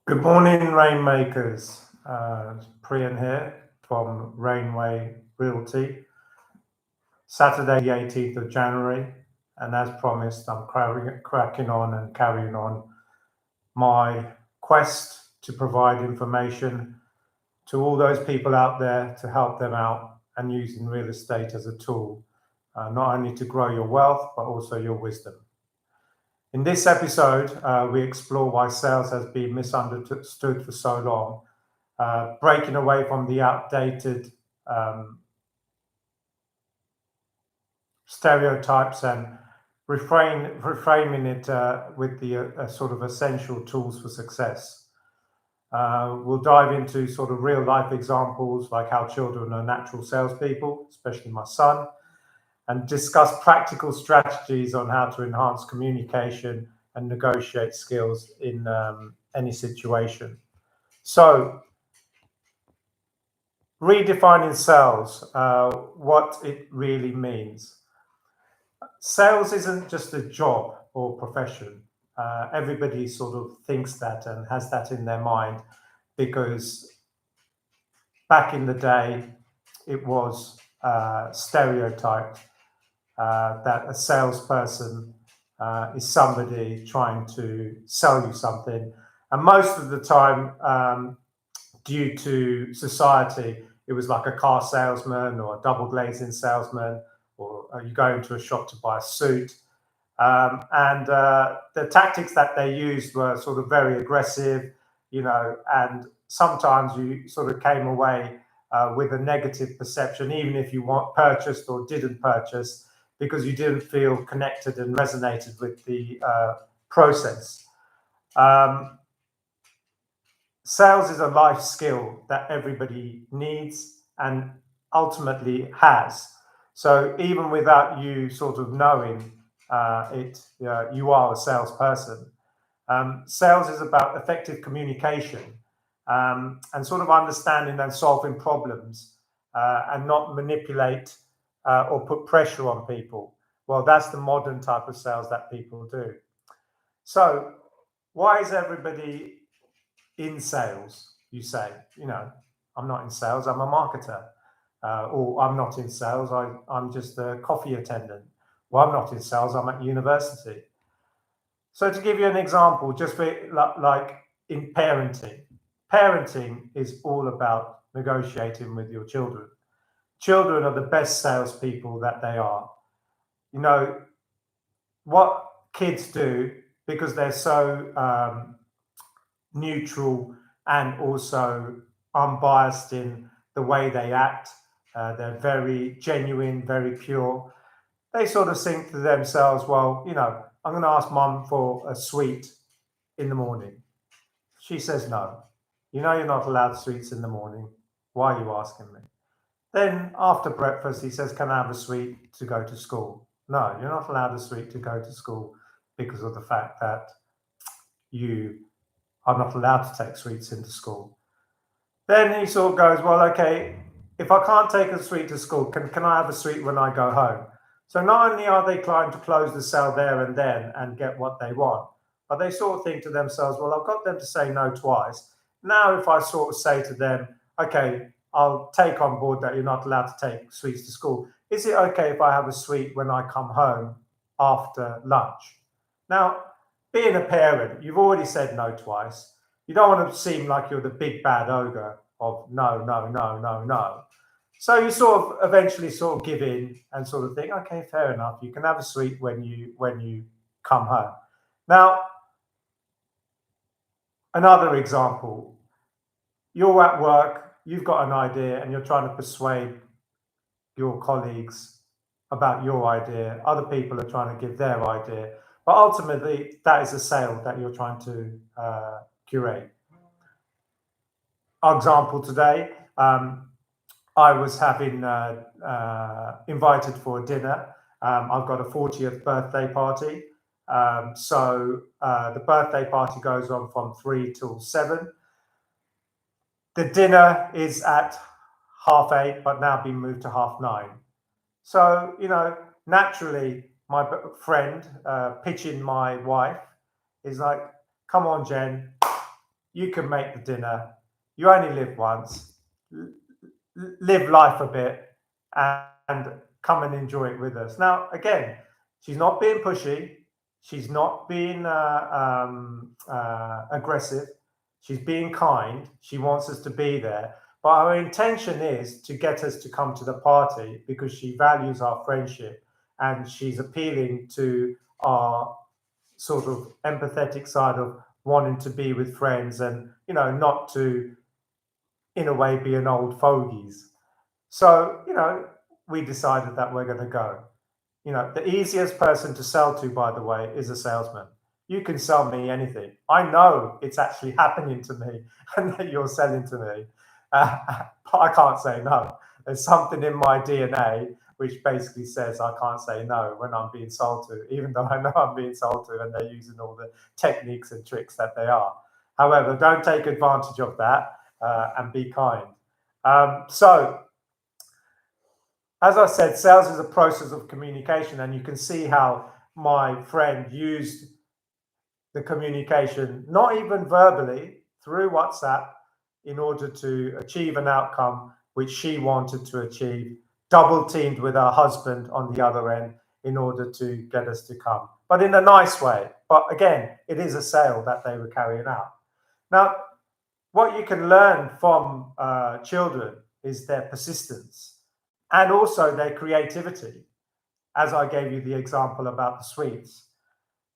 Good morning, Rainmakers. Priyan here from Rainway Realty. Saturday, the 18th of January, and as promised, I'm cracking on and carrying on my quest to provide information to all those people out there to help them out and using real estate as a tool, not only to grow your wealth, but also your wisdom. In this episode, we explore why sales has been misunderstood for so long, breaking away from the outdated stereotypes and reframing it with the sort of essential tools for success. We'll dive into sort of real life examples like how children are natural salespeople, especially my son, and discuss practical strategies on how to enhance communication and negotiate skills in any situation. So, redefining sales, what it really means. Sales isn't just a job or profession. Everybody sort of thinks that and has that in their mind because back in the day, it was stereotyped that a salesperson is somebody trying to sell you something. And most of the time, due to society, it was like a car salesman or a double glazing salesman, or you go into a shop to buy a suit. And the tactics that they used were sort of very aggressive, and sometimes you sort of came away with a negative perception, even if you purchased or didn't purchase, because you didn't feel connected and resonated with the process. Um, Sales is a life skill that everybody needs and ultimately has. So even without you sort of knowing you are a salesperson. Sales is about effective communication and sort of understanding and solving problems and not manipulate or put pressure on people. Well, that's the modern type of sales that people do. So, why is everybody in sales? You say, I'm not in sales, I'm a marketer. Or I'm not in sales, I'm just a coffee attendant. Well, I'm not in sales, I'm at university. So, to give you an example, just for, like in parenting, parenting is all about negotiating with your children. Children are the best salespeople that they are. You know, what kids do, because they're so neutral and also unbiased in the way they act, they're very genuine, very pure. They sort of think to themselves, well, I'm going to ask mum for a sweet in the morning. She says no. You know you're not allowed sweets in the morning. Why are you asking me? Then after breakfast, he says, can I have a sweet to go to school? No, you're not allowed a sweet to go to school because of the fact that you are not allowed to take sweets into school. Then he sort of goes, well, okay, if I can't take a sweet to school, can I have a sweet when I go home? So not only are they trying to close the sale there and then and get what they want, but they sort of think to themselves, well, I've got them to say no twice. Now, if I sort of say to them, okay, I'll take on board that you're not allowed to take sweets to school. Is it okay if I have a sweet when I come home after lunch? Now, being a parent, you've already said no twice. You don't want to seem like you're the big bad ogre of no, no, no, no, no. So you sort of eventually sort of give in and sort of think, okay, fair enough. You can have a sweet when you come home. Now, another example, you're at work, you've got an idea, and you're trying to persuade your colleagues about your idea. Other people are trying to give their idea. But ultimately, that is a sale that you're trying to curate. Our example today, I was having invited for a dinner. I've got a 40th birthday party. The birthday party goes on from 3 till 7. The dinner is at 8:30, but now being moved to 9:30. So, naturally, my friend pitching my wife is like, come on, Jen, you can make the dinner. You only live once. Live life a bit and come and enjoy it with us. Now, again, she's not being pushy. She's not being aggressive. She's being kind. She wants us to be there. But her intention is to get us to come to the party because she values our friendship and she's appealing to our sort of empathetic side of wanting to be with friends and, not to, in a way, be an old fogies. So, we decided that we're going to go. The easiest person to sell to, by the way, is a salesman. You can sell me anything. I know it's actually happening to me and that you're selling to me. But I can't say no. There's something in my DNA which basically says I can't say no when I'm being sold to, even though I know I'm being sold to and they're using all the techniques and tricks that they are. However, don't take advantage of that and be kind. So, as I said, sales is a process of communication, and you can see how my friend used the communication, not even verbally, through WhatsApp, in order to achieve an outcome which she wanted to achieve, double teamed with her husband on the other end in order to get us to come, but in a nice way. But again, it is a sale that they were carrying out. Now, what you can learn from children is their persistence and also their creativity, as I gave you the example about the sweets.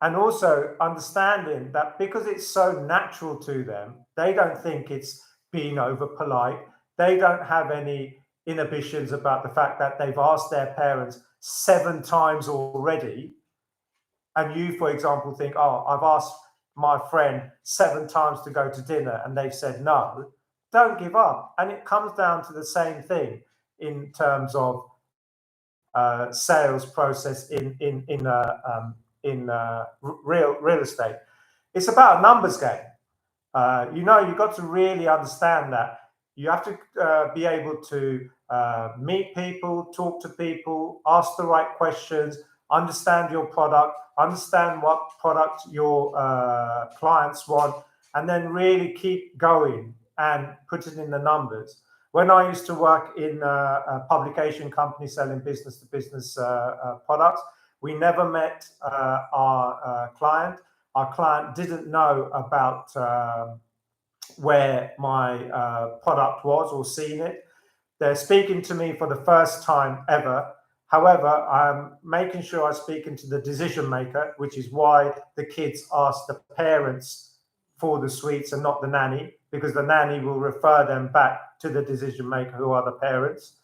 And also understanding that because it's so natural to them, they don't think it's being over polite. They don't have any inhibitions about the fact that they've asked their parents 7 times already. And you, for example, think, oh, I've asked my friend 7 times to go to dinner and they've said no. Don't give up. And it comes down to the same thing in terms of sales process in real estate. It's about a numbers game. You've got to really understand that you have to be able to meet people, talk to people, ask the right questions, understand your product, understand what product your clients want, and then really keep going and put it in the numbers. When I used to work in a publication company selling business to business products, we never met our client. Our client didn't know about where my product was or seen it. They're speaking to me for the first time ever. However, I'm making sure I speak into the decision maker, which is why the kids ask the parents for the sweets and not the nanny, because the nanny will refer them back to the decision maker, who are the parents.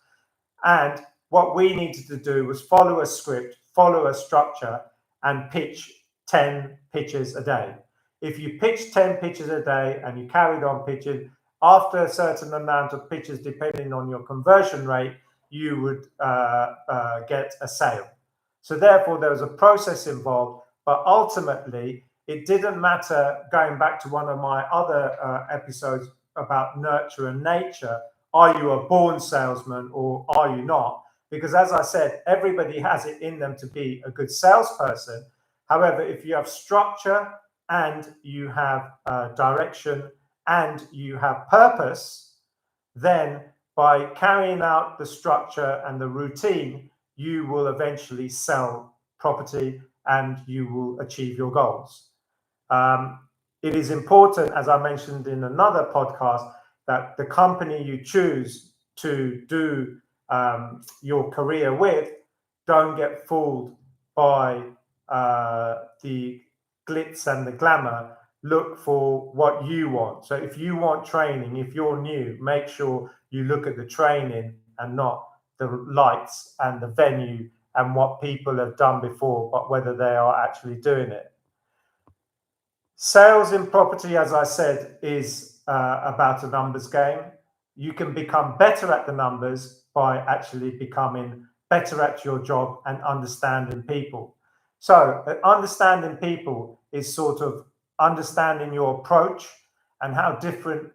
And what we needed to do was follow a script, follow a structure, and pitch 10 pitches a day. If you pitched 10 pitches a day and you carried on pitching, after a certain amount of pitches, depending on your conversion rate, you would get a sale. So therefore, there was a process involved, but ultimately, it didn't matter, going back to one of my other episodes about nurture and nature, are you a born salesman or are you not? Because as I said, everybody has it in them to be a good salesperson. However, if you have structure and you have direction and you have purpose, then by carrying out the structure and the routine, you will eventually sell property and you will achieve your goals. It is important, as I mentioned in another podcast, that the company you choose to do your career with, don't get fooled by the glitz and the glamour. Look for what you want. So if you want training, if you're new, make sure you look at the training and not the lights and the venue and what people have done before, but whether they are actually doing it. Sales in property, as I said, is about a numbers game. You can become better at the numbers by actually becoming better at your job and understanding people. So understanding people is sort of understanding your approach and how different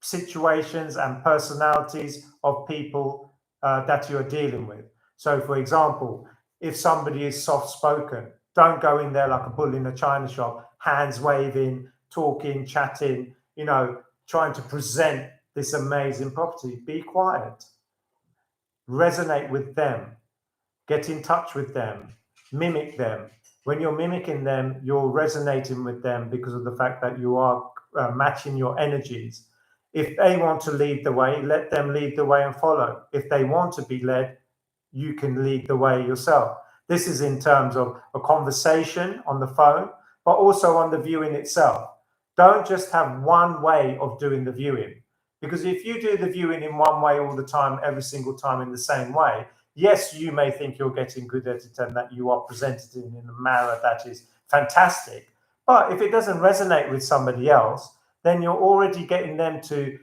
situations and personalities of people that you're dealing with. So, for example, if somebody is soft-spoken, don't go in there like a bull in a china shop, hands waving, talking, chatting, trying to present this amazing property. Be quiet, resonate with them, get in touch with them, mimic them. When you're mimicking them, you're resonating with them because of the fact that you are matching your energies. If they want to lead the way, let them lead the way and follow. If they want to be led, you can lead the way yourself. This is in terms of a conversation on the phone, but also on the viewing itself. Don't just have one way of doing the viewing, because if you do the viewing in one way all the time, every single time in the same way, yes, you may think you're getting good at it and that you are presented in a manner that is fantastic. But if it doesn't resonate with somebody else, then you're already getting them to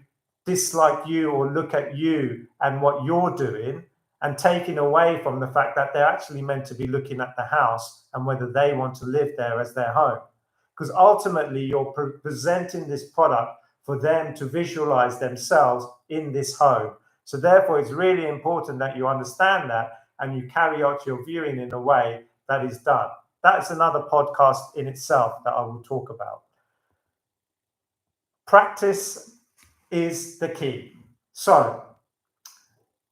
dislike you or look at you and what you're doing, and taking away from the fact that they're actually meant to be looking at the house and whether they want to live there as their home. Because ultimately, you're presenting this product for them to visualize themselves in this home. So therefore, it's really important that you understand that and you carry out your viewing in a way that is done. That's another podcast in itself that I will talk about. Practice is the key. So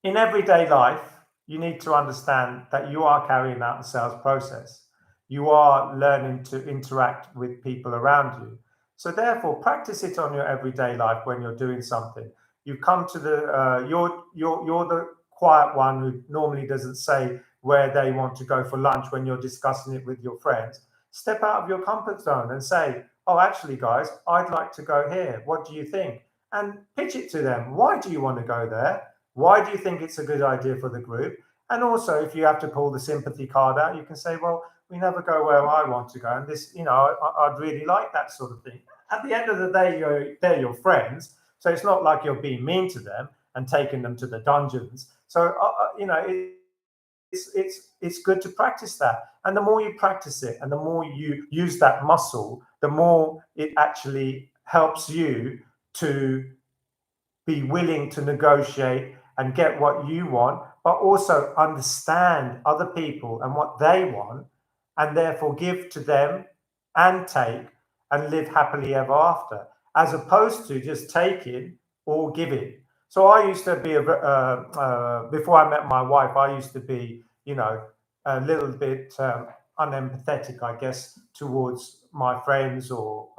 in everyday life, you need to understand that you are carrying out the sales process. You are learning to interact with people around you. So therefore, practice it on your everyday life when you're doing something. You come to the you're the quiet one who normally doesn't say where they want to go for lunch when you're discussing it with your friends. Step out of your comfort zone and say, "Oh, actually, guys, I'd like to go here. What do you think?" And pitch it to them. Why do you want to go there? Why do you think it's a good idea for the group? And also, if you have to pull the sympathy card out, you can say, "Well, we never go where I want to go, and this, I'd really like that sort of thing." At the end of the day, they're your friends, so it's not like you're being mean to them and taking them to the dungeons. So, it's good to practice that, and the more you practice it, and the more you use that muscle, the more it actually helps you to be willing to negotiate and get what you want, but also understand other people and what they want, and therefore give to them and take and live happily ever after, as opposed to just taking or giving. So I used to be before I met my wife, I used to be, a little bit unempathetic, I guess, towards my friends or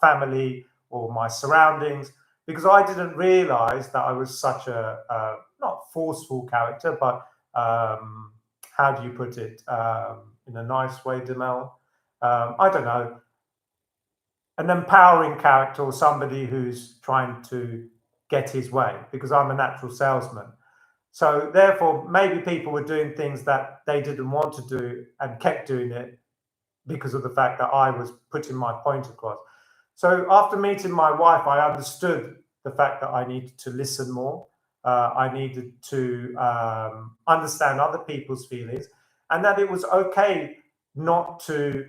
family or my surroundings, because I didn't realize that I was such a not forceful character, but how do you put it in a nice way, Demel? I don't know, an empowering character or somebody who's trying to get his way, because I'm a natural salesman. So therefore, maybe people were doing things that they didn't want to do and kept doing it because of the fact that I was putting my point across. So after meeting my wife, I understood the fact that I needed to listen more. I needed to understand other people's feelings, and that it was okay not to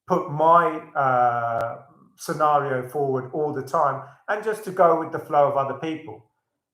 put my scenario forward all the time and just to go with the flow of other people.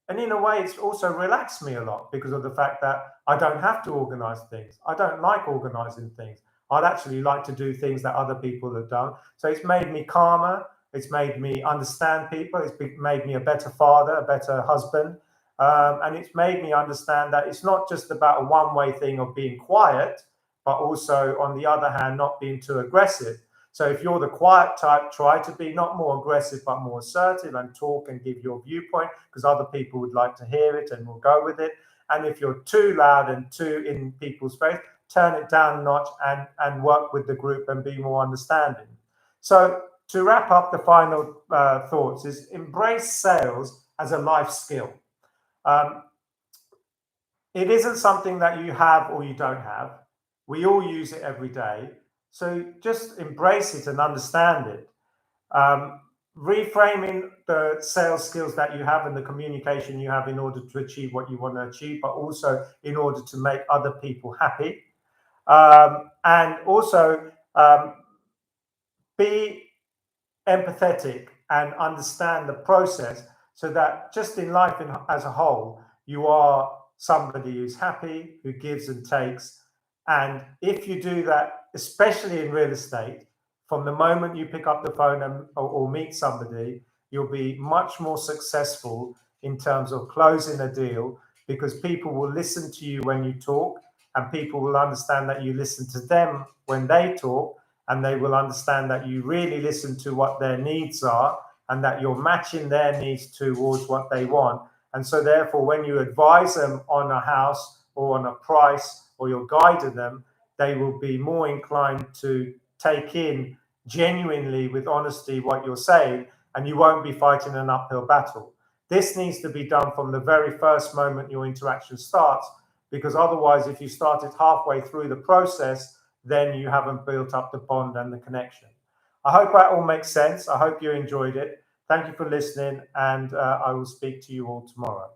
And in a way, it's also relaxed me a lot because of the fact that I don't have to organize things. I don't like organizing things. I'd actually like to do things that other people have done. So it's made me calmer. It's made me understand people. Made me a better father, a better husband. And it's made me understand that it's not just about a one-way thing of being quiet, but also, on the other hand, not being too aggressive. So if you're the quiet type, try to be not more aggressive, but more assertive and talk and give your viewpoint, because other people would like to hear it and will go with it. And if you're too loud and too in people's face, turn it down a notch and work with the group and be more understanding. So to wrap up, the final thoughts is embrace sales as a life skill. It isn't something that you have or you don't have. We all use it every day. So just embrace it and understand it. Reframing the sales skills that you have and the communication you have in order to achieve what you want to achieve, but also in order to make other people happy. And also be empathetic and understand the process, so that just in life as a whole, you are somebody who's happy, who gives and takes. And if you do that, especially in real estate, from the moment you pick up the phone or meet somebody, you'll be much more successful in terms of closing a deal, because people will listen to you when you talk, and people will understand that you listen to them when they talk, and they will understand that you really listen to what their needs are, and that you're matching their needs towards what they want. And so therefore, when you advise them on a house or on a price, or you're guiding them, they will be more inclined to take in genuinely, with honesty, what you're saying, and you won't be fighting an uphill battle. This needs to be done from the very first moment your interaction starts, because otherwise, if you started halfway through the process, then you haven't built up the bond and the connection. I hope that all makes sense. I hope you enjoyed it. Thank you for listening, and I will speak to you all tomorrow.